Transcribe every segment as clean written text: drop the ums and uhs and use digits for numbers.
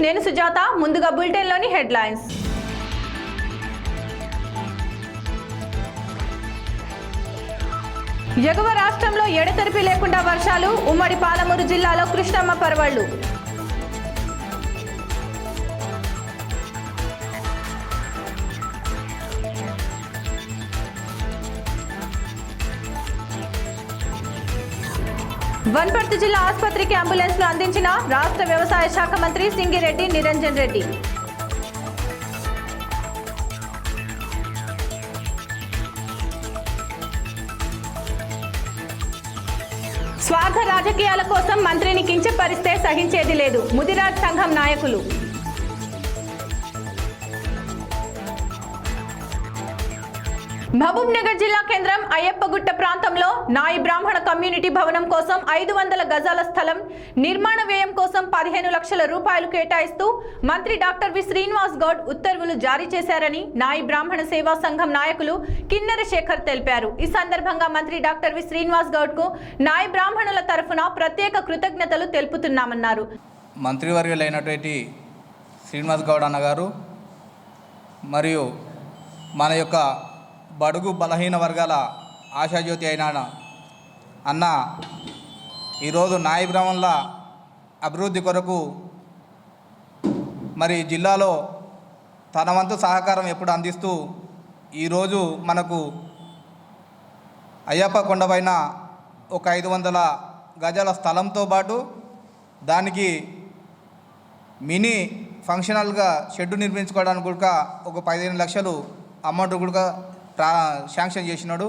నేను సుజాత. ముందుగా బులెటిన్లోని హెడ్లైన్స్. ఎగువ రాష్ట్రంలో ఎడతెరిపి లేకుండా వర్షాలు. ఉమ్మడి పాలమూరు జిల్లాలో కృష్ణమ్మ పర్వళ్లు. వనపర్తి జిల్లా ఆసుపత్రికి అంబులెన్స్లు అందించిన రాష్ట్ర వ్యవసాయ శాఖ మంత్రి సింగిరెడ్డి నిరంజన్ రెడ్డి. స్వార్థ రాజకీయాల కోసం మంత్రిని కించపరిస్తే సహించేది లేదు. ముదిరాజ్ సంఘం నాయకులు. మహబూబ్ నగర్ జిల్లా కేంద్రం అయ్యప్పగుట్ట ప్రాంతంలో నాయి బ్రాహ్మణ కమ్యూనిటీ భవనం కోసం 500 గజాల స్థలం నిర్మాణ వ్యయం కోసం 15 లక్షల రూపాయలు కేటాయిస్తూ మంత్రి డాక్టర్ వి శ్రీనివాస్ గౌడ్ ఉత్తర్వులు జారీ చేశారని నాయి బ్రాహ్మణ సేవా సంఘం నాయకులు కిన్నెర శేఖర్ తెలిపారు. ఈ సందర్భంగా మంత్రి డాక్టర్ వి శ్రీనివాస్ గౌడ్ కు నాయి బ్రాహ్మణుల తరఫున ప్రత్యేక కృతజ్ఞతలు తెలుపుతున్నామన్నారు. మంత్రివర్యులైనటువంటి శ్రీనివాస్ గౌడ్ అన్నగారు మరియు మన యొక్క బడుగు బలహీన వర్గాల ఆశాజ్యోతి అయిన అన్న ఈరోజు నాయి బ్రాహ్మణుల అభివృద్ధి కొరకు మరి జిల్లాలో తన వంతు సహకారం ఎప్పుడు అందిస్తూ ఈరోజు మనకు అయ్యప్ప కొండపైన ఒక 500 గజాల స్థలంతో పాటు దానికి మినీ ఫంక్షనల్గా షెడ్డు నిర్మించుకోవడానికి కూడా ఒక 15 లక్షలు అమౌంట్ కూడా శాంక్షన్ చేసినాడు.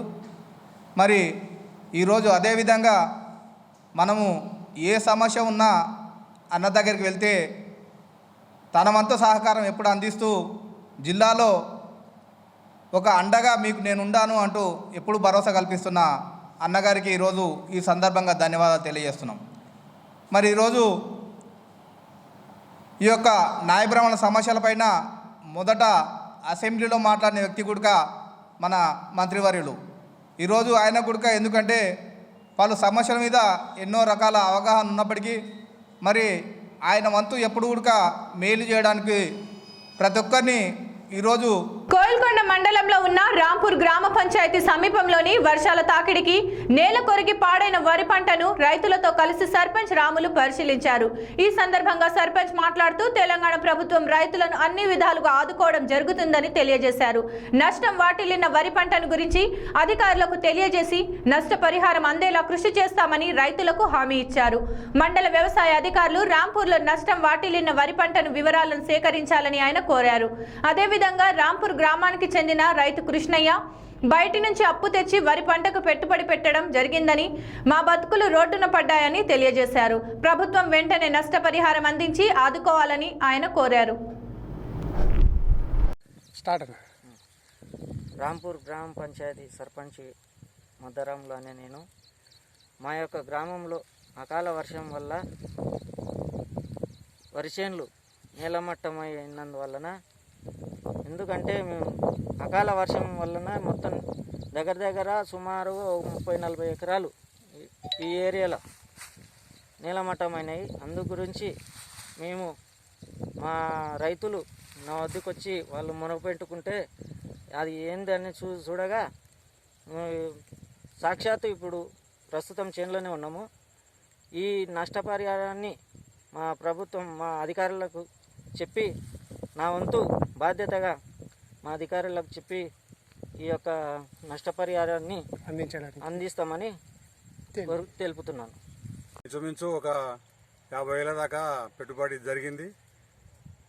మరి ఈరోజు అదేవిధంగా మనము ఏ సమస్య ఉన్నా అన్న దగ్గరికి వెళ్తే తన వంతు సహకారం ఎప్పుడు అందిస్తూ జిల్లాలో ఒక అండగా మీకు నేను ఉండాను అంటూ ఎప్పుడు భరోసా కల్పిస్తున్న అన్నగారికి ఈరోజు ఈ సందర్భంగా ధన్యవాదాలు తెలియజేస్తున్నాం. మరి ఈరోజు ఈ యొక్క నాయ బ్రాహ్మణ సమస్యలపైన మొదట అసెంబ్లీలో మాట్లాడిన వ్యక్తి కూడా మన మంత్రివర్యులు. ఈరోజు ఆయన కూడా ఎందుకంటే పలు సమస్యల మీద ఎన్నో రకాల అవగాహన ఉన్నప్పటికీ మరి ఆయన వంతు ఎప్పుడు కూడా మేలు చేయడానికి ప్రతి ఒక్కరిని ఈరోజు కోయిల్కొండ మండలంలో ఉన్న రాంపూర్ గ్రామ పంచాయతీ సమీపంలోని వర్షాల తాకిడికి నేల కొరిగి పాడైన వరి పంటను రైతులతో కలిసి సర్పంచ్ రాములు పరిశీలించారు. ఈ సందర్భంగా సర్పంచ్ మాట్లాడుతూ తెలంగాణ ప్రభుత్వం రైతులను అన్ని విధాలుగా ఆదుకోవడం జరుగుతుందని తెలియజేశారు. నష్టం వాటిల్లిన వరి పంటను గురించి అధికారులకు తెలియజేసి నష్టపరిహారం అందేలా కృషి చేస్తామని రైతులకు హామీ ఇచ్చారు. మండల వ్యవసాయ అధికారులు రాంపూర్లో నష్టం వాటిల్లిన వరి పంటను వివరాలను సేకరించాలని ఆయన కోరారు. అదేవిధంగా రాంపూర్ గ్రామానికి చెందిన రైతు కృష్ణయ్య బయటి నుంచి అప్పు తెచ్చి వరి పంటకు పెట్టుబడి పెట్టడం జరిగిందని, మా బతుకులు రోడ్డున పడ్డాయని తెలియజేశారు. ప్రభుత్వం వెంటనే నష్టపరిహారం అందించి ఆదుకోవాలని ఆయన కోరారు. రాంపూర్ గ్రామ పంచాయతీ సర్పంచ్ మద్దరంలో అనే నేను మా యొక్క గ్రామంలో అకాల వర్షం వల్ల వరి చేన్లు నేలమట్టమైనందువలన, ఎందుకంటే మేము అకాల వర్షం వలన మొత్తం దగ్గర సుమారు 30-40 ఎకరాలు ఈ ఏరియాలో నేలమట్టమైనాయి. అందు గురించి మేము మా రైతులు నా వద్దకు వచ్చి వాళ్ళు మొనపెట్టుకుంటే అది ఏందని చూడగా సాక్షాత్తు ఇప్పుడు ప్రస్తుతం చేనులోనే ఉన్నాము. ఈ నష్టపరిహారాన్ని మా ప్రభుత్వం మా అధికారులకు చెప్పి నా వంతు బాధ్యతగా మా అధికారులకు చెప్పి ఈ యొక్క నష్టపరిహారాన్ని అందిస్తామని తెలుపుతున్నాను. ఇంచుమించు ఒక 50,000 దాకా పెట్టుబడి జరిగింది.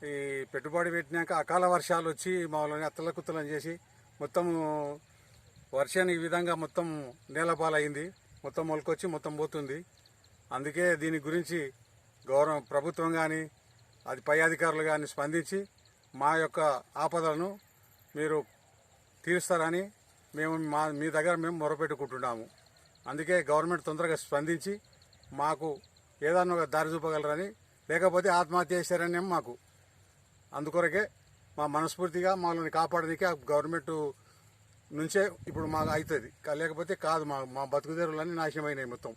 ఈ పెట్టుబడి పెట్టినాక అకాల వర్షాలు వచ్చి మామూలుగా అత్తలకుత్తలం చేసి మొత్తం వర్షాన్ని ఈ విధంగా మొత్తం నేలపాలైంది. మొత్తం మొలకొచ్చి మొత్తం పోతుంది. అందుకే దీని గురించి ప్రభుత్వం కానీ అది పై అధికారులు కానీ స్పందించి మా యొక్క ఆపదలను మీరు తీరుస్తారని మేము మీ దగ్గర మేము మొరపెట్టుకుంటున్నాము. అందుకే గవర్నమెంట్ తొందరగా స్పందించి మాకు ఏదన్నా ఒక దారి చూపగలరని, లేకపోతే ఆత్మహత్య చేశారని మాకు అందుకొరకే మా మనస్ఫూర్తిగా మమ్మల్ని కాపాడడానికి గవర్నమెంట్ నుంచే ఇప్పుడు మాకు అవుతుంది, లేకపోతే కాదు. మా బతుకుదేరులన్నీ నాశనమైనాయి మొత్తం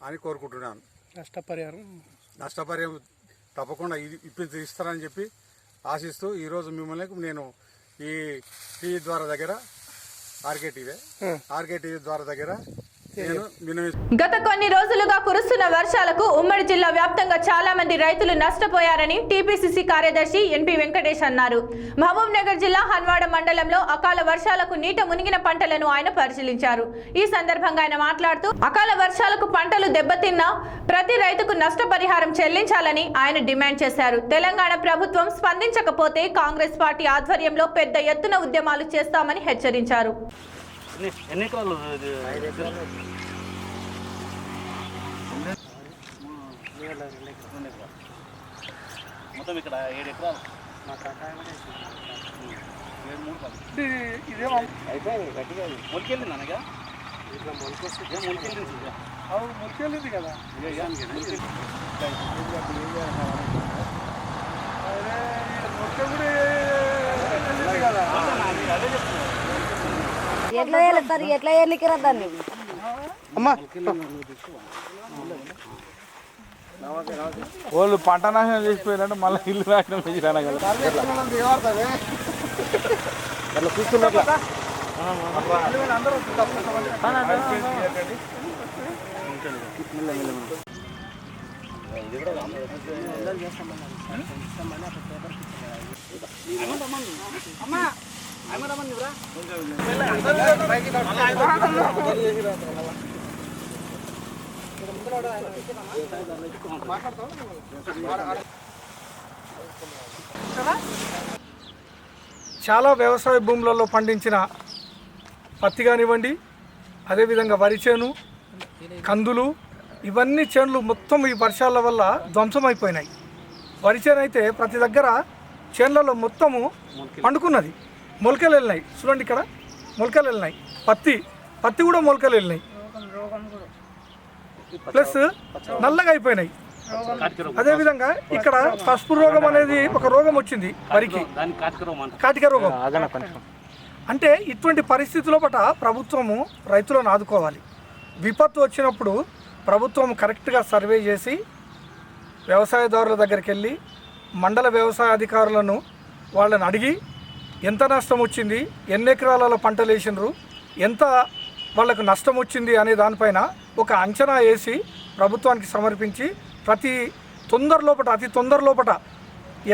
అని కోరుకుంటున్నాను. నష్టపరిహారం తప్పకుండా ఇస్తారని చెప్పి ఆశిస్తూ ఈరోజు మిమ్మల్ని నేను ఈ టీవీ ద్వారా దగ్గర ఆర్కే టీవీ ద్వారా దగ్గర గత కొన్ని రోజులుగా కురుస్తున్న వర్షాలకు ఉమ్మడి జిల్లా వ్యాప్తంగా చాలా మంది రైతులు నష్టపోయారని టీపీసీసీ కార్యదర్శి ఎన్పి వెంకటేష్ అన్నారు. మహబూబ్ నగర్ జిల్లా హన్వాడ మండలంలో అకాల వర్షాలకు నీట మునిగిన పంటలను ఆయన పరిశీలించారు. ఈ సందర్భంగా ఆయన మాట్లాడుతూ అకాల వర్షాలకు పంటలు దెబ్బతిన్నా ప్రతి రైతుకు నష్టపరిహారం చెల్లించాలని ఆయన డిమాండ్ చేశారు. తెలంగాణ ప్రభుత్వం స్పందించకపోతే కాంగ్రెస్ పార్టీ ఆధ్వర్యంలో పెద్ద ఎత్తున ఉద్యమాలు చేస్తామని హెచ్చరించారు. ఎన్ని ఎకరాలు? 5 ఎకరాలు. మొత్తం ఇక్కడ 7 ఎకరాలు. అయిపోయింది గట్టిగా మొలికెళ్ళింది అనగా ఇట్లా మొలికొస్తుంది. మొలికెళ్ళింది కదా. ఎట్లా వెళ్తారు, ఎట్లా ఎన్నికరా దాన్ని? వాళ్ళు పంట నాశనం చేసిపోయారంటే మళ్ళీ ఇల్లు నాశనం చేసిరానా కదా. చాలా వ్యవసాయ భూములలో పండించిన పత్తి కానివ్వండి, అదేవిధంగా వరి చేను, కందులు, ఇవన్నీ చేనులు మొత్తం ఈ వర్షాల వల్ల ధ్వంసమైపోయినాయి. వరి చేను అయితే ప్రతి దగ్గర చేనులలో మొత్తము పండుకున్నది, మొలకలు వెళ్ళినాయి. చూడండి ఇక్కడ మొలకలు వెళ్ళినాయి. పత్తి కూడా మొలకలు వెళ్ళినాయి, ప్లస్ నల్లగా అయిపోయినాయి. అదేవిధంగా ఇక్కడ పసుపు రోగం అనేది ఒక రోగం వచ్చింది వరికి, కాటిక రోగం. అంటే ఇటువంటి పరిస్థితుల పట్ల ప్రభుత్వము రైతులను ఆదుకోవాలి. విపత్తు వచ్చినప్పుడు ప్రభుత్వం కరెక్ట్గా సర్వే చేసి వ్యవసాయదారుల దగ్గరికి వెళ్ళి మండల వ్యవసాయ అధికారులను వాళ్ళని అడిగి ఎంత నష్టం వచ్చింది, ఎన్ని ఎకరాలలో పంటలు వేసినారు, ఎంత వాళ్ళకు నష్టం వచ్చింది అనే దానిపైన ఒక అంచనా వేసి ప్రభుత్వానికి సమర్పించి అతి తొందర లోపట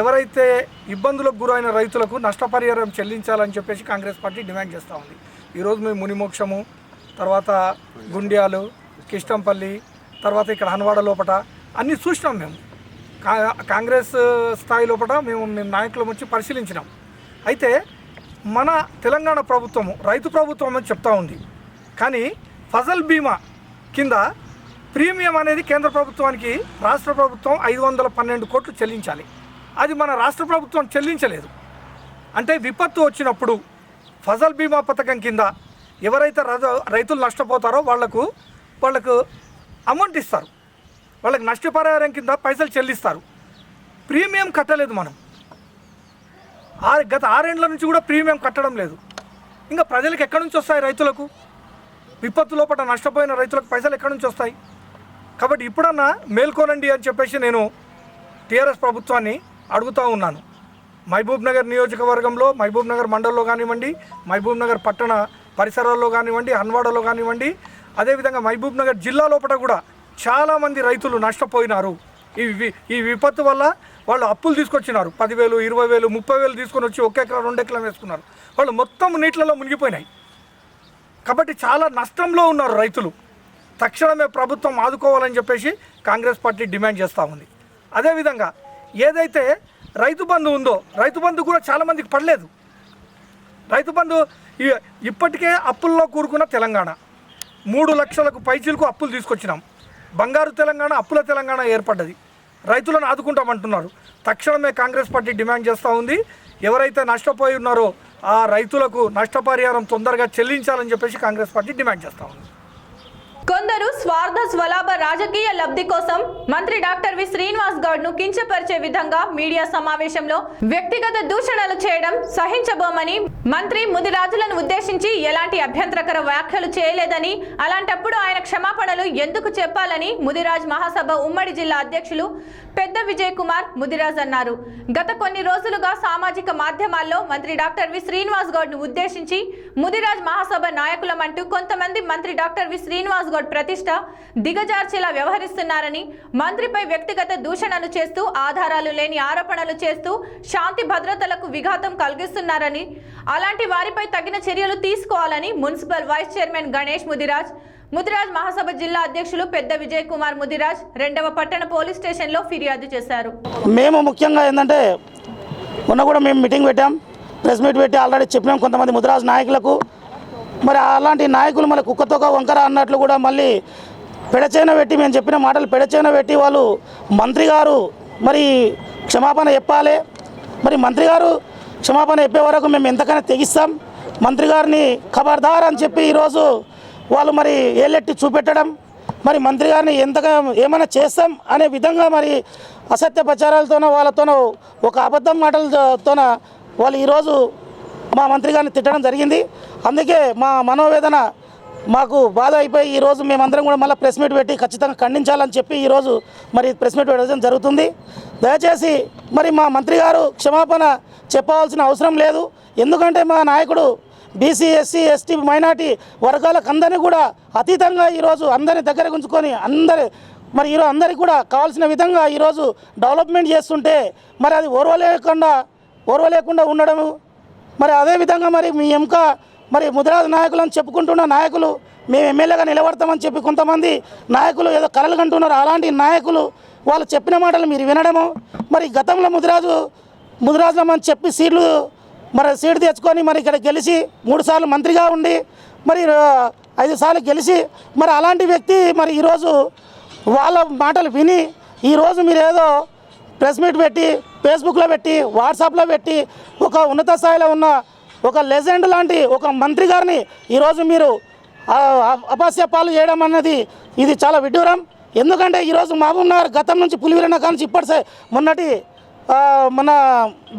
ఎవరైతే ఇబ్బందులకు గురైన రైతులకు నష్టపరిహారం చెల్లించాలని చెప్పేసి కాంగ్రెస్ పార్టీ డిమాండ్ చేస్తూ ఉంది. ఈరోజు మేము మునిమోక్షము, తర్వాత గుండ్యాలు, కిష్టంపల్లి, తర్వాత ఇక్కడ హన్వాడ లోపట అన్నీ చూసినాం. మేము కాంగ్రెస్ స్థాయి లోపల మేము నాయకులం వచ్చి పరిశీలించినాం. అయితే మన తెలంగాణ ప్రభుత్వము రైతు ప్రభుత్వం అని చెప్తా ఉంది, కానీ ఫసల్ బీమా కింద ప్రీమియం అనేది కేంద్ర ప్రభుత్వానికి రాష్ట్ర ప్రభుత్వం 512 కోట్లు చెల్లించాలి. అది మన రాష్ట్ర ప్రభుత్వం చెల్లించలేదు. అంటే విపత్తు వచ్చినప్పుడు ఫసల్ బీమా పథకం కింద ఎవరైతే రైతులు నష్టపోతారో వాళ్ళకు అమౌంట్ ఇస్తారు, వాళ్ళకి నష్టపరిహారం కింద పైసలు చెల్లిస్తారు. ప్రీమియం కట్టలేదు మనం, గత 6 ఏళ్ల నుంచి కూడా ప్రీమియం కట్టడం లేదు. ఇంకా ప్రజలకు ఎక్కడి నుంచి వస్తాయి? రైతులకు విపత్తు లోపల నష్టపోయిన రైతులకు పైసలు ఎక్కడి నుంచి వస్తాయి? కాబట్టి ఇప్పుడన్నా మేల్కోనండి అని చెప్పేసి నేను టీఆర్ఎస్ ప్రభుత్వాన్ని అడుగుతూ ఉన్నాను. మహబూబ్ నగర్ నియోజకవర్గంలో, మహబూబ్ నగర్ మండలంలో కానివ్వండి, మహబూబ్ నగర్ పట్టణ పరిసరాల్లో కానివ్వండి, హన్వాడలో కానివ్వండి, అదేవిధంగా మహబూబ్ నగర్ జిల్లా లోపల కూడా చాలామంది రైతులు నష్టపోయినారు. ఈ విపత్తు వల్ల వాళ్ళు అప్పులు తీసుకొచ్చినారు. 10,000, 20,000, 30,000 తీసుకొని వచ్చి 1 ఎకరా 2 ఎకరాలు వేసుకున్నారు. వాళ్ళు మొత్తం నీటిలలో మునిగిపోయినాయి. కాబట్టి చాలా నష్టంలో ఉన్నారు రైతులు. తక్షణమే ప్రభుత్వం ఆదుకోవాలని చెప్పేసి కాంగ్రెస్ పార్టీ డిమాండ్ చేస్తూ ఉంది. అదేవిధంగా ఏదైతే రైతు బంధు ఉందో, రైతు బంధు కూడా చాలామందికి పడలేదు. రైతు బంధు ఇప్పటికే అప్పుల్లో కూరుకున్న తెలంగాణ 3 లక్షలకు పైచీలకు అప్పులు తీసుకొచ్చినాం. బంగారు తెలంగాణ, అప్పుల తెలంగాణ ఏర్పడ్డది. రైతులను ఆదుకుంటామంటున్నారు. తక్షణమే కాంగ్రెస్ పార్టీ డిమాండ్ చేస్తూ ఉంది, ఎవరైతే నష్టపోయి ఉన్నారో ఆ రైతులకు నష్టపరిహారం తొందరగా చెల్లించాలని చెప్పేసి కాంగ్రెస్ పార్టీ డిమాండ్ చేస్తూ ఉంది. కొందరు స్వార్థ స్వలాభ రాజకీయ లబ్ధి కోసం మంత్రి డాక్టర్ వి శ్రీనివాస్ గౌడ్ ను కించపరిచే విధంగా మీడియా సమావేశంలో వ్యక్తిగత దూషణలు చేయడం సహించబోమని, మంత్రి ముదిరాజులను ఉద్దేశించి ఎలాంటి అభ్యంతరకర వ్యాఖ్యలు చేయలేదని, అలాంటప్పుడు ఆయన క్షమాపణలు ఎందుకు చెప్పాలని ముదిరాజ్ మహాసభ ఉమ్మడి జిల్లా అధ్యక్షులు పెద్ద విజయ్ కుమార్ ముదిరాజ్ అన్నారు. గత కొన్ని రోజులుగా సామాజిక మాధ్యమాల్లో మంత్రి డాక్టర్ వి శ్రీనివాస్ గౌడ్ ను ఉద్దేశించి ముదిరాజ్ మహాసభ నాయకులమంటూ కొంతమంది మంత్రి డాక్టర్ వి శ్రీనివాస్ గౌడ్ ప్రతిష్ట దిగజార్చేలా వ్యవహరిస్తున్నారని, మంత్రిపై వ్యక్తిగత దూషణలు చేస్తూ ఆధారాలు లేని ఆరోపణలు చేస్తూ శాంతి భద్రతలకు విఘాతం కలిగిస్తున్నారని, అలాంటి వారిపై తగిన చర్యలు తీసుకోవాలని municipal vice chairman Ganesh Mudiraj మహాసభ జిల్లా అధ్యక్షులు పెద్ద విజయ్ కుమార్ ముదిరాజ్ 2వ పట్టణ పోలీస్ స్టేషన్లో ఫిర్యాదు చేశారు. మేము ముఖ్యంగా ఏంటంటే మొన్న కూడా మేము మీటింగ్ పెట్టాం, ప్రెస్ మీట్ పెట్టి ఆల్రెడీ చెప్పినాం కొంతమంది ముదిరాజ్ నాయకులకు. మరి అలాంటి నాయకులు మళ్ళీ కుక్కతోక వంకర అన్నట్లు కూడా మళ్ళీ పెడచేన పెట్టి మేము చెప్పిన మాటలు పెడచేన పెట్టి వాళ్ళు మంత్రి గారు మరి క్షమాపణ చెప్పాలి, మరి మంత్రి గారు క్షమాపణ చెప్పే వరకు మేము ఎంతకైనా తెగిస్తాం, మంత్రి గారిని ఖబర్దార్ అని చెప్పి ఈరోజు వాళ్ళు మరి ఏలెట్టి చూపెట్టడం, మరి మంత్రి గారిని ఎంతగా ఏమైనా చేస్తాం అనే విధంగా మరి అసత్య ప్రచారాలతోనో వాళ్ళతోనో ఒక అబద్ధం మాటలతోన వాళ్ళు ఈరోజు మా మంత్రి గారిని తిట్టడం జరిగింది. అందుకే మా మనోవేదన మాకు బాధ అయిపోయి ఈరోజు మేమందరం కూడా మళ్ళీ ప్రెస్ మీట్ పెట్టి ఖచ్చితంగా ఖండించాలని చెప్పి ఈరోజు మరి ప్రెస్ మీట్ పెట్టడం జరుగుతుంది. దయచేసి మరి మా మంత్రి గారు క్షమాపణ చెప్పవలసిన అవసరం లేదు. ఎందుకంటే మా నాయకుడు బీసీ, ఎస్సీ, ఎస్టీ, మైనార్టీ వర్గాలకు అందరినీ కూడా అతీతంగా ఈరోజు అందరిని దగ్గర ఉంచుకొని మరి ఈరోజు అందరికీ కూడా కావాల్సిన విధంగా ఈరోజు డెవలప్మెంట్ చేస్తుంటే మరి అది ఓర్వలేకుండా ఉండడము, మరి అదేవిధంగా మరి మీ ఎంక మరి ముదిరాజ్ నాయకులను చెప్పుకుంటున్న నాయకులు మేము ఎమ్మెల్యేగా నిలబడతామని చెప్పి కొంతమంది నాయకులు ఏదో కలలు కంటున్నారు. అలాంటి నాయకులు వాళ్ళు చెప్పిన మాటలు మీరు వినడము, మరి గతంలో ముదిరాజులమని చెప్పి సీటు తెచ్చుకొని మరి ఇక్కడ గెలిచి 3 సార్లు మంత్రిగా ఉండి మరి 5 సార్లు గెలిచి మరి అలాంటి వ్యక్తి మరి ఈరోజు వాళ్ళ మాటలు విని ఈరోజు మీరు ఏదో ప్రెస్ మీట్ పెట్టి ఫేస్బుక్లో పెట్టి వాట్సాప్లో పెట్టి ఒక ఉన్నత స్థాయిలో ఉన్న ఒక లెజెండ్ లాంటి ఒక మంత్రి గారిని ఈరోజు మీరు అపస్యపాలు చేయడం అన్నది ఇది చాలా విడ్డూరం. ఎందుకంటే ఈరోజు మహబూబ్ నగర్ గతం నుంచి పులివెరణ కానించి ఇప్పటిసే మన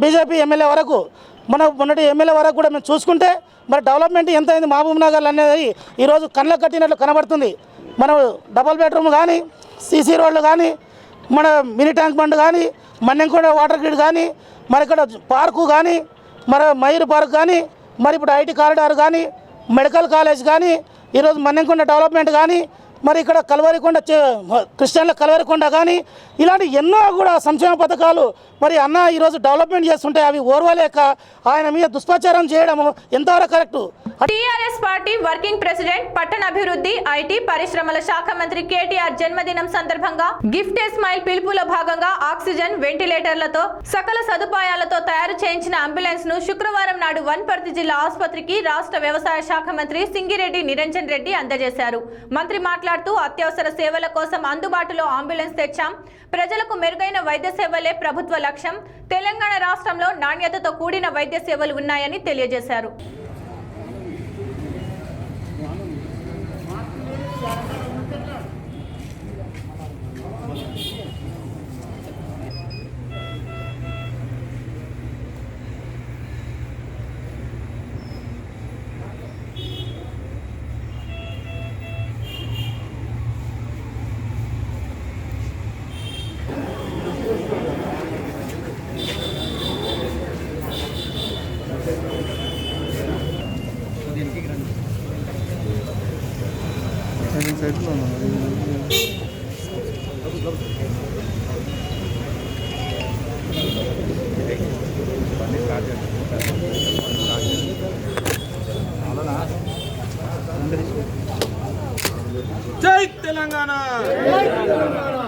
బీజేపీ ఎమ్మెల్యే వరకు మొన్నటి ఎమ్మెల్యే వరకు కూడా మేము చూసుకుంటే మరి డెవలప్మెంట్ ఎంత అయింది మహబూబ్ నగర్ అనేది ఈరోజు కళ్ళకు కట్టినట్లు కనబడుతుంది. మనం డబుల్ బెడ్రూమ్ కానీ, సీసీ రోడ్లు కానీ, మన మినీ ట్యాంక్ బండ్ కానీ, మన్నెంకొండ వాటర్ గ్రిడ్ కానీ, మరి ఇక్కడ పార్కు కానీ, మరి మయూర్ పార్క్ కానీ, మరి ఇప్పుడు ఐటీ కారిడార్ కానీ, మెడికల్ కాలేజ్ కానీ, ఈరోజు మన్నెంకొండ డెవలప్మెంట్ కానీ, మరి ఇక్కడ కల్వరికొండ క్రిస్టియన్ల కల్వరికొండ కానీ ఇలాంటి ఎన్నో కూడా సంక్షేమ పథకాలు మరి అన్న ఈరోజు డెవలప్మెంట్ చేస్తుంటే అవి ఓర్వలేక ఆయన మీద దుష్ప్రచారం చేయడం ఎంతవరకు correct? TRS party working president పట్టణాభివృద్ధి ఐటీ పరిశ్రమల శాఖ మంత్రి కేటీఆర్ జన్మదినం సందర్భంగా గిఫ్ట్ ఏ స్మైల్ పిలుపులో భాగంగా ఆక్సిజన్, వెంటిలేటర్లతో సకల సదుపాయాలతో తయారు చేయించిన అంబులెన్స్ ను శుక్రవారం నాడు వనపర్తి జిల్లా ఆసుపత్రికి రాష్ట్ర వ్యవసాయ శాఖ మంత్రి సింగిరెడ్డి నిరంజన్ రెడ్డి అందజేశారు. మంత్రి మాట్లాడుతూ అత్యవసర సేవల కోసం అందుబాటులో అంబులెన్స్ తెచ్చాం, ప్రజలకు మెరుగైన వైద్య సేవలే ప్రభుత్వ లక్ష్యం, తెలంగాణ రాష్ట్రంలో నాణ్యతతో కూడిన వైద్య సేవలు ఉన్నాయని తెలియజేశారు. జై తెలంగాణ,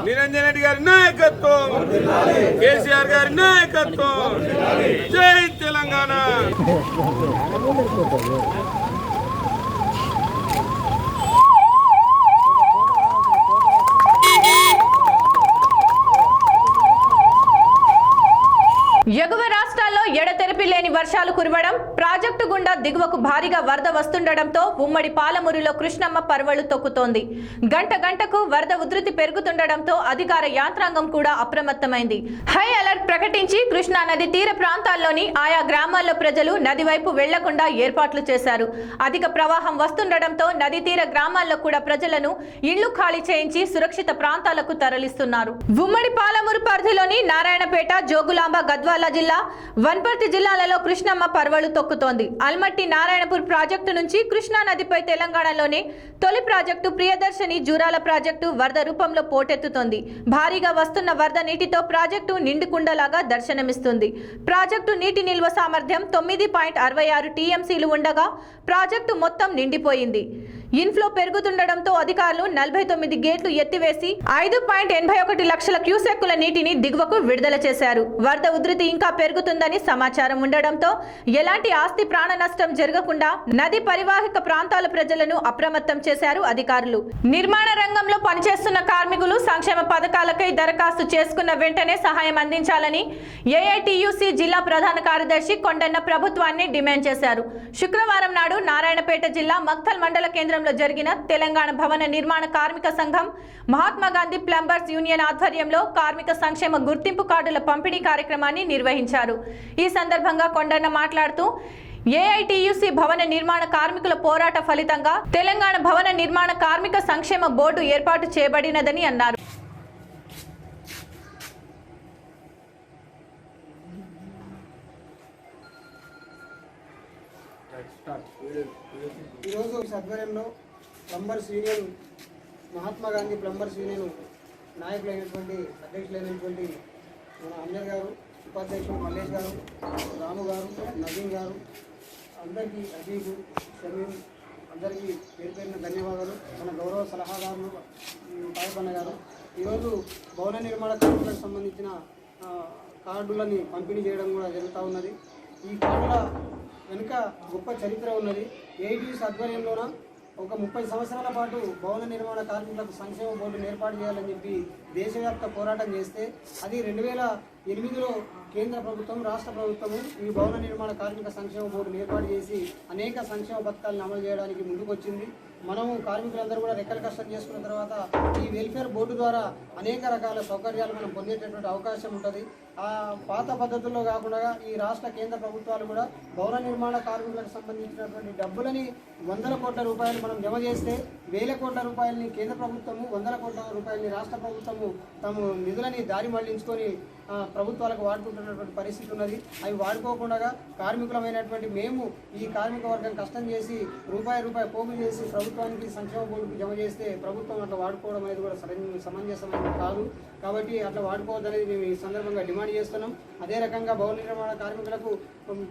నిరంజన్ రెడ్డి గారి నాయకత్వం, కేసీఆర్ గారి నాయకత్వం, జై తెలంగాణ. ఎగువ రాష్ట్రాల్లో ఎడతెరిపి లేని వర్షాలు కురవడం, ప్రాజెక్టు గుండా దిగువకు భారీగా వరద వస్తుండటంతో ఉమ్మడి పాలమూరులో కృష్ణమ్మ పర్వళ్లు తొక్కుతోంది. గంటకు వరద ఉధృతి పెరుగుతుండటంతో అధికార యంత్రాంగం కూడా అప్రమత్తమైంది. హై అలర్ట్ ప్రకటించి కృష్ణా నది తీర ప్రాంతాల్లోని ఆయా గ్రామాల్లో ప్రజలు నది వైపు వెళ్లకుండా ఏర్పాట్లు చేశారు. అధిక ప్రవాహం వస్తుండటంతో నది తీర గ్రామాల్లో కూడా ప్రజలను ఇళ్లు ఖాళీ చేయించి సురక్షిత ప్రాంతాలకు తరలిస్తున్నారు. ఉమ్మడి పాలమూరు పరిధిలోని నారాయణపేట, జోగులాంబ, గద్వాల జిల్లా, వన్పర్తి జిల్లాలలో కృష్ణమ్మ పర్వళ్లు తొక్కుతోంది. అల్మట్టి నారాయణపూర్ ప్రాజెక్టు నుంచి కృష్ణా నదిపై తెలంగాణలోనే తొలి ప్రాజెక్టు ప్రియదర్శిని జూరాల ప్రాజెక్టు వరద రూపంలో పోటెత్తుతోంది. భారీగా వస్తున్న వరద నీటితో ప్రాజెక్టు నిండుకుండలాగా దర్శనమిస్తుంది. ప్రాజెక్టు నీటి నిల్వ సామర్థ్యం 9.66 టీఎంసీలు ఉండగా ప్రాజెక్టు మొత్తం నిండిపోయింది. ఇన్ఫ్లో పెరుగుతుండటంతో అధికారులు 49 గేట్లు ఎత్తివేసి 5.81 లక్షల క్యూసెక్కుల నీటిని దిగువకు విడుదల చేశారు. వరద ఉధృతి ఇంకా పెరుగుతుందని సమాచారం ఉండడంతో ఎలాంటి ఆస్తి ప్రాణ నష్టం జరగకుండా నది పరివాహిక ప్రాంతాల ప్రజలను అప్రమత్తం చేశారు అధికారులు. నిర్మాణ రంగంలో పనిచేస్తున్న కార్మికులు సంక్షేమ పథకాలకై దరఖాస్తు చేసుకున్న వెంటనే సహాయం అందించాలని ఏఐటియుసి జిల్లా ప్రధాన కార్యదర్శి కొండన్న ప్రభుత్వాన్ని డిమాండ్ చేశారు. శుక్రవారం నాడు నారాయణపేట జిల్లా మక్తల్ మండల కేంద్రంలో జరిగిన తెలంగాణ భవన నిర్మాణ కార్మిక సంఘం, మహాత్మా గాంధీ ప్లంబర్స్ యూనియన్ ఆధ్వర్యంలో కార్మిక సంక్షేమ గుర్తింపు కార్డుల పంపిణీ కార్యక్రమాన్ని నిర్వహించారు. ఈ సందర్భంగా కొండన్న మాట్లాడుతూ ఏఐటియుసి భవన నిర్మాణ కార్మికుల పోరాట ఫలితంగా తెలంగాణ భవన నిర్మాణ కార్మిక సంక్షేమ బోర్డు ఏర్పాటు చేయబడినదని అన్నారు. ఈరోజు ఆధ్వర్యంలో plumbers union, Mahatma Gandhi plumbers union నాయకులైనటువంటి, అధ్యక్షులైనటువంటి మన అంజర్ గారు, ఉపాధ్యక్షులు మల్లేష్ గారు, రాము గారు, నవీన్ గారు, అందరికీ అజీబు, షమీం, అందరికీ పేరు పేరున ధన్యవాదాలు. మన గౌరవ సలహాదారులు పాయపన్న గారు ఈరోజు భవన నిర్మాణ కార్మికులకు సంబంధించిన కార్డులని పంపిణీ చేయడం కూడా జరుగుతూ ఉన్నది. ఈ కార్డుల వెనుక గొప్ప చరిత్ర ఉన్నది. ఏఐటియుసి ఆధ్వర్యంలోన ఒక 30 సంవత్సరాల పాటు భవన నిర్మాణ కార్మికులకు సంక్షేమ బోర్డును ఏర్పాటు చేయాలని చెప్పి దేశవ్యాప్త పోరాటం చేస్తే అది 2008లో కేంద్ర ప్రభుత్వం, రాష్ట్ర ప్రభుత్వము ఈ భవన నిర్మాణ కార్మిక సంక్షేమ బోర్డును ఏర్పాటు చేసి అనేక సంక్షేమ పథకాలను అమలు చేయడానికి ముందుకొచ్చింది. మనము కార్మికులందరూ కూడా రెక్కల కష్టం చేసుకున్న తర్వాత ఈ వెల్ఫేర్ బోర్డు ద్వారా అనేక రకాల సౌకర్యాలు మనం పొందేటటువంటి అవకాశం ఉంటుంది. ఆ పాత పద్ధతుల్లో కాకుండా ఈ రాష్ట్ర కేంద్ర ప్రభుత్వాలు కూడా భవన నిర్మాణ కార్మికులకు సంబంధించినటువంటి డబ్బులని 100 కోట్ల రూపాయలు మనం జమ చేస్తే 1000 కోట్ల రూపాయలని కేంద్ర ప్రభుత్వము, 100 కోట్ల రూపాయలని రాష్ట్ర ప్రభుత్వము తమ నిధులని దారి మళ్లించుకొని ప్రభుత్వాలకు వాడుకుంటున్నటువంటి పరిస్థితి ఉన్నది. అవి వాడుకోకుండా కార్మికులమైనటువంటి మేము ఈ కార్మిక వర్గం కష్టం చేసి రూపాయి పోగు చేసి ప్రభుత్వానికి సంక్షేమ బోర్డుకు జమ చేస్తే ప్రభుత్వం అట్లా వాడుకోవడం అనేది కూడా సమంజసమైనది కాదు. కాబట్టి అట్లా వాడుకోవద్దనేది మేము ఈ సందర్భంగా డిమాండ్ చేస్తున్నాం. అదే రకంగా భవన నిర్మాణ కార్మికులకు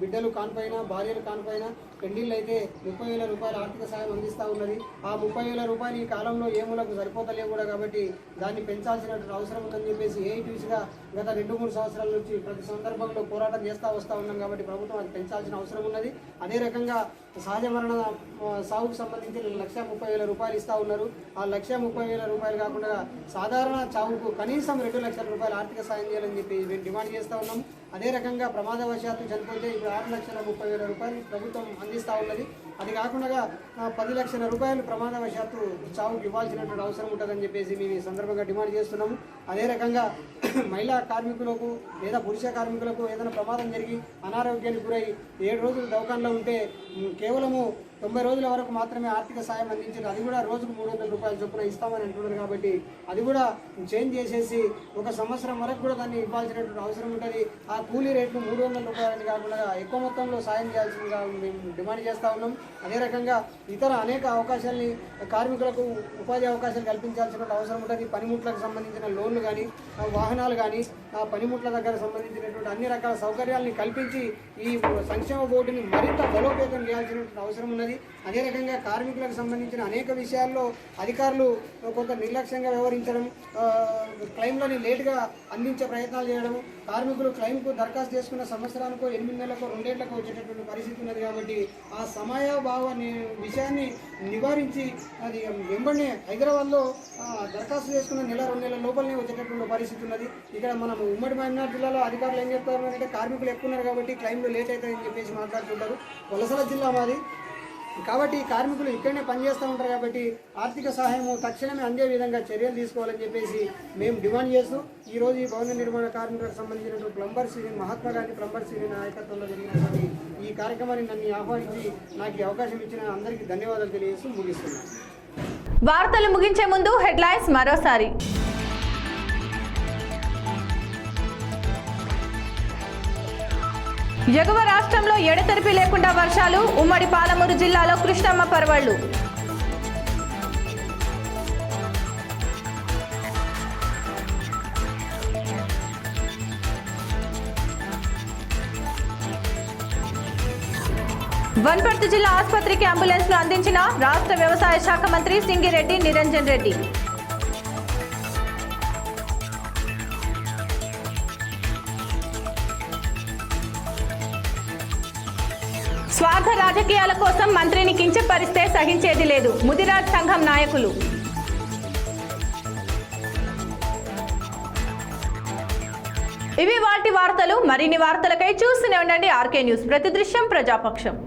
బిడ్డలు కానిపోయినా, భార్యలు కానిపోయినా పెళ్లిళ్ళు అయితే 30,000 రూపాయల ఆర్థిక సాయం అందిస్తూ ఉన్నది. ఆ 30,000 రూపాయలు ఈ కాలంలో ఏములకు సరిపోతలేవు కూడా, కాబట్టి దాన్ని పెంచాల్సినటువంటి అవసరం ఉందని చెప్పేసి ఏఐటియుసిగా గత 2-3 సంవత్సరాల నుంచి ప్రతి సందర్భంలో పోరాటం చేస్తూ వస్తూ ఉన్నాం. కాబట్టి ప్రభుత్వం అది పెంచాల్సిన అవసరం ఉన్నది. అదే రకంగా సహజ మరణ సాగుకు సంబంధించి 1,30,000 రూపాయలు ఇస్తూ ఉన్నారు. ఆ 1,30,000 రూపాయలు కాకుండా సాధారణ చావుకు కనీసం 2 లక్షల రూపాయలు ఆర్థిక సాయం చేయాలని చెప్పి మేము డిమాండ్ చేస్తూ ఉన్నాం. అదే రకంగా ప్రమాదవశాత్తు చనిపోతే ఇప్పుడు 6,30,000 రూపాయలు ప్రభుత్వం అందిస్తూ ఉన్నది. అది కాకుండా 10 లక్షల రూపాయలు ప్రమాదవశాత్తు చావుకు ఇవ్వాల్సినటువంటి అవసరం ఉంటుందని చెప్పేసి మేము ఈ సందర్భంగా డిమాండ్ చేస్తున్నాము. అదే రకంగా మహిళా కార్మికులకు లేదా పురుష కార్మికులకు ఏదైనా ప్రమాదం జరిగి అనారోగ్యానికి గురై 7 రోజులు దవాఖానలో ఉంటే కేవలము 90 రోజుల వరకు మాత్రమే ఆర్థిక సాయం అందించారు. అది కూడా రోజుకు 300 రూపాయల చొప్పున ఇస్తామని అంటున్నారు. కాబట్టి అది కూడా చేంజ్ చేసేసి 1 సంవత్సరం వరకు కూడా దాన్ని ఇవ్వాల్సినటువంటి అవసరం ఉంటుంది. ఆ కూలీ రేట్లు 300 రూపాయలని కాకుండా ఎక్కువ మొత్తంలో సాయం చేయాల్సిందిగా మేము డిమాండ్ చేస్తూ ఉన్నాం. అదే రకంగా ఇతర అనేక అవకాశాలని కార్మికులకు ఉపాధి అవకాశాలు కల్పించాల్సిన అవసరం ఉంటుంది. పనిముట్లకు సంబంధించిన లోన్లు కానీ, వాహనాలు కానీ, ఆ పనిముట్ల దగ్గర సంబంధించినటువంటి అన్ని రకాల సౌకర్యాలని కల్పించి ఈ సంక్షేమ బోర్డుని మరింత బలోపేతం చేయాల్సినటువంటి అవసరం ఉన్నది. అదే రకంగా కార్మికులకు సంబంధించిన అనేక విషయాల్లో అధికారులు కొంత నిర్లక్ష్యంగా వ్యవహరించడం, క్లెయిమ్లని లేటుగా అందించే ప్రయత్నాలు చేయడం, కార్మికులు క్లెయిమ్కు దరఖాస్తు చేసుకున్న సంవత్సరానికో 8 నెలలకో 2 ఏళ్లకో వచ్చేటటువంటి పరిస్థితి ఉన్నది. కాబట్టి ఆ సమయాభావ విషయాన్ని నివారించి అది వెంబడినే హైదరాబాద్లో దరఖాస్తు చేసుకున్న 1-2 నెలల లోపలనే వచ్చేటటువంటి పరిస్థితి ఉన్నది. ఇక్కడ మనం ఉమ్మడి మహబూబ్నగర్ జిల్లాలో అధికారులు ఏం చెప్తారంటే కార్మికులు ఎక్కువ ఉన్నారు కాబట్టి క్లెయిమ్లు లేట్ అవుతాయని చెప్పేసి మాట్లాడుతుంటారు. వలసల జిల్లా మాది కాబట్టి కార్మికులు ఇక్కడనే పనిచేస్తూ ఉంటారు కాబట్టి ఆర్థిక సహాయము తక్షణమే అందే విధంగా చర్యలు తీసుకోవాలని చెప్పేసి మేము డిమాండ్ చేస్తూ ఈరోజు ఈ భవన నిర్మాణ కార్మికులకు సంబంధించినటువంటి plumbers union Mahatma Gandhi plumbers union నాయకత్వంలో జరిగినటువంటి ఈ కార్యక్రమాన్ని నన్ను ఆహ్వానించి నాకు ఈ అవకాశం ఇచ్చిన అందరికీ ధన్యవాదాలు తెలియజేస్తూ ముగిస్తున్నాను. వార్తలు ముగించే ముందు హెడ్లైన్స్ మరోసారి. ఎగువ రాష్ట్రంలో ఎడతెరిపి లేకుండా వర్షాలు, ఉమ్మడి పాలమూరు జిల్లాలో కృష్ణమ్మ పర్వళ్లు. వనపర్తి జిల్లా ఆసుపత్రికి అంబులెన్స్ను అందించిన రాష్ట్ర వ్యవసాయ శాఖ మంత్రి సింగిరెడ్డి నిరంజన్ రెడ్డి. స్వార్థ రాజకీయాల కోసం మంత్రిని కించపరిస్తే సహించేది లేదు, ముదిరాజ్ సంఘం నాయకులు. ఇవి వాటి వార్తలు. మరిన్ని వార్తలకై చూస్తూనే ఉండండి ఆర్కే న్యూస్. ప్రతి దృశ్యం ప్రజాపక్షం.